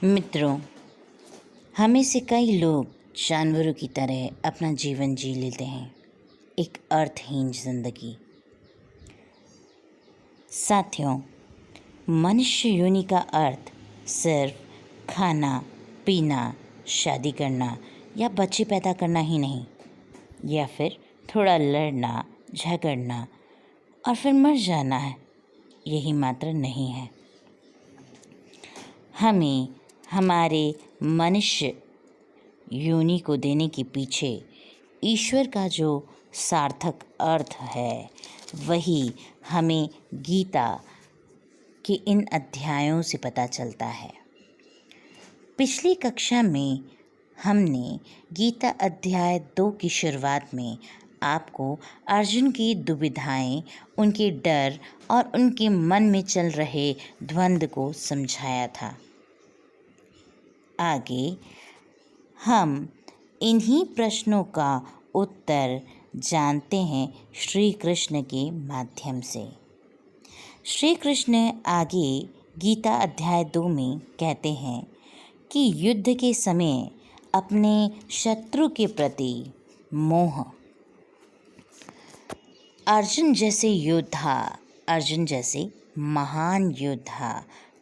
मित्रों, हमें से कई लोग जानवरों की तरह अपना जीवन जी लेते हैं, एक अर्थहीन जिंदगी। साथियों, मनुष्य योनि का अर्थ सिर्फ खाना पीना, शादी करना या बच्चे पैदा करना ही नहीं, या फिर थोड़ा लड़ना झगड़ना और फिर मर जाना है, यही मात्र नहीं है। हमें हमारे मनुष्य योनि को देने के पीछे ईश्वर का जो सार्थक अर्थ है, वही हमें गीता के इन अध्यायों से पता चलता है। पिछली कक्षा में हमने गीता अध्याय 2 की शुरुआत में आपको अर्जुन की दुविधाएं, उनके डर और उनके मन में चल रहे द्वंद्व को समझाया था। आगे हम इन्हीं प्रश्नों का उत्तर जानते हैं श्री कृष्ण के माध्यम से। श्री कृष्ण आगे गीता अध्याय 2 में कहते हैं कि युद्ध के समय अपने शत्रु के प्रति मोह, अर्जुन जैसे महान योद्धा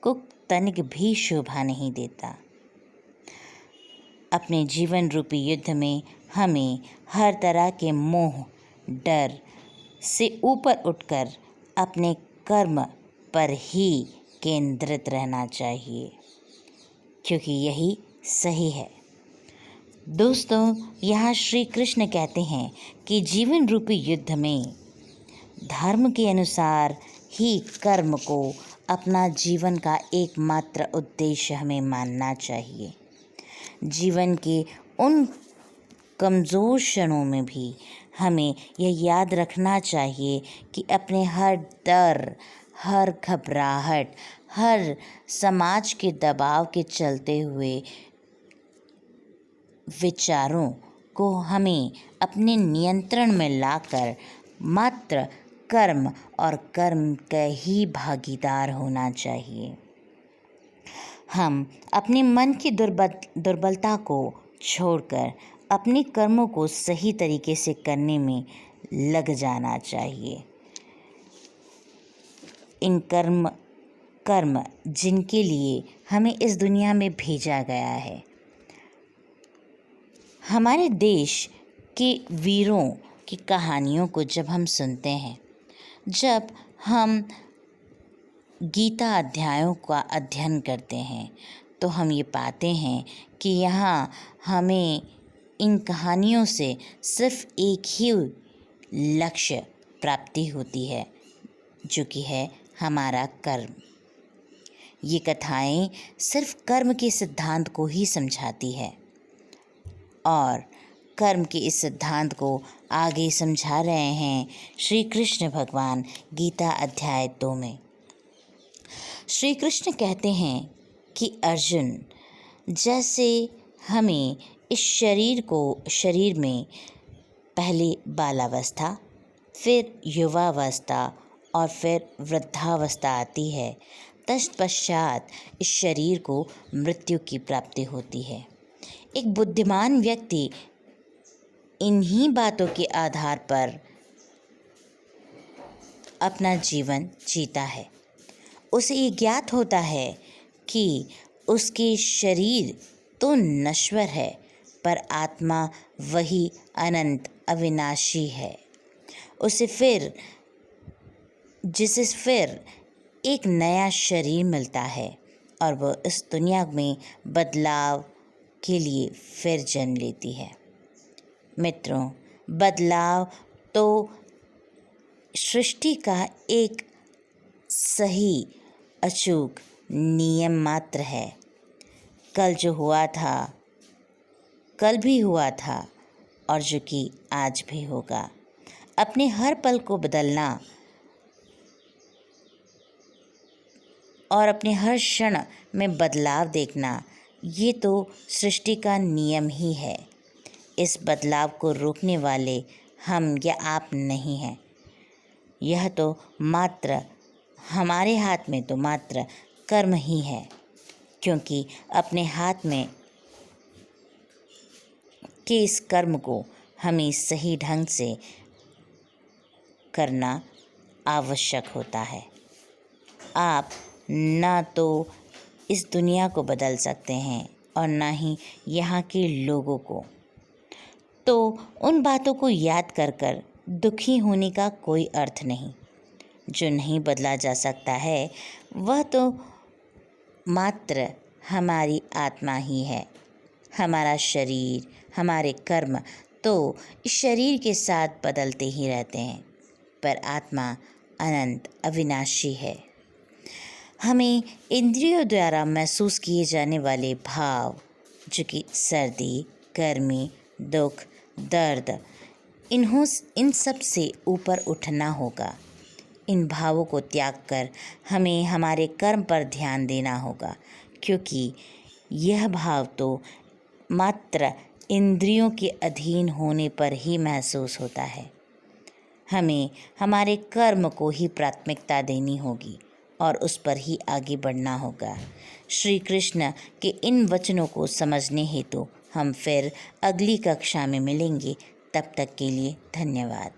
को तनिक भी शोभा नहीं देता। अपने जीवन रूपी युद्ध में हमें हर तरह के मोह, डर से ऊपर उठकर अपने कर्म पर ही केंद्रित रहना चाहिए, क्योंकि यही सही है। दोस्तों, यहाँ श्री कृष्ण कहते हैं कि जीवन रूपी युद्ध में धर्म के अनुसार ही कर्म को अपना जीवन का एकमात्र उद्देश्य हमें मानना चाहिए। जीवन के उन कमज़ोर क्षणों में भी हमें यह याद रखना चाहिए कि अपने हर डर, हर घबराहट, हर समाज के दबाव के चलते हुए विचारों को हमें अपने नियंत्रण में लाकर मात्र कर्म और कर्म का ही भागीदार होना चाहिए। हम अपने मन की दुर्बलता को छोड़कर अपने कर्मों को सही तरीके से करने में लग जाना चाहिए। इन कर्म जिनके लिए हमें इस दुनिया में भेजा गया है। हमारे देश के वीरों की कहानियों को जब हम सुनते हैं, जब हम गीता अध्यायों का अध्ययन करते हैं, तो हम ये पाते हैं कि यहाँ हमें इन कहानियों से सिर्फ एक ही लक्ष्य प्राप्ति होती है, जो कि है हमारा कर्म। ये कथाएं सिर्फ कर्म के सिद्धांत को ही समझाती है और कर्म के इस सिद्धांत को आगे समझा रहे हैं श्री कृष्ण भगवान गीता अध्याय 2 में। श्री कृष्ण कहते हैं कि अर्जुन, जैसे हमें इस शरीर में पहले बालावस्था, फिर युवावस्था और फिर वृद्धावस्था आती है, तत्पश्चात इस शरीर को मृत्यु की प्राप्ति होती है। एक बुद्धिमान व्यक्ति इन्हीं बातों के आधार पर अपना जीवन जीता है। उसे ये ज्ञात होता है कि उसके शरीर तो नश्वर है, पर आत्मा वही अनंत अविनाशी है। जिसे फिर एक नया शरीर मिलता है और वह इस दुनिया में बदलाव के लिए फिर जन्म लेती है। मित्रों, बदलाव तो सृष्टि का एक सही अचूक नियम मात्र है। कल जो हुआ था, कल भी हुआ था और जो कि आज भी होगा। अपने हर पल को बदलना और अपने हर क्षण में बदलाव देखना, ये तो सृष्टि का नियम ही है। इस बदलाव को रोकने वाले हम या आप नहीं हैं। यह तो मात्र हमारे हाथ में तो मात्र कर्म ही है। क्योंकि अपने हाथ में के इस कर्म को हमें सही ढंग से करना आवश्यक होता है। आप ना तो इस दुनिया को बदल सकते हैं और ना ही यहाँ के लोगों को। तो उन बातों को याद कर कर दुखी होने का कोई अर्थ नहीं। जो नहीं बदला जा सकता है वह तो मात्र हमारी आत्मा ही है। हमारा शरीर, हमारे कर्म तो इस शरीर के साथ बदलते ही रहते हैं, पर आत्मा अनंत अविनाशी है। हमें इंद्रियों द्वारा महसूस किए जाने वाले भाव, जो कि सर्दी, गर्मी, दुख, दर्द, इन सब से ऊपर उठना होगा। इन भावों को त्याग कर हमें हमारे कर्म पर ध्यान देना होगा, क्योंकि यह भाव तो मात्र इंद्रियों के अधीन होने पर ही महसूस होता है। हमें हमारे कर्म को ही प्राथमिकता देनी होगी और उस पर ही आगे बढ़ना होगा। श्री कृष्ण के इन वचनों को समझने हेतु हम फिर अगली कक्षा में मिलेंगे। तब तक के लिए धन्यवाद।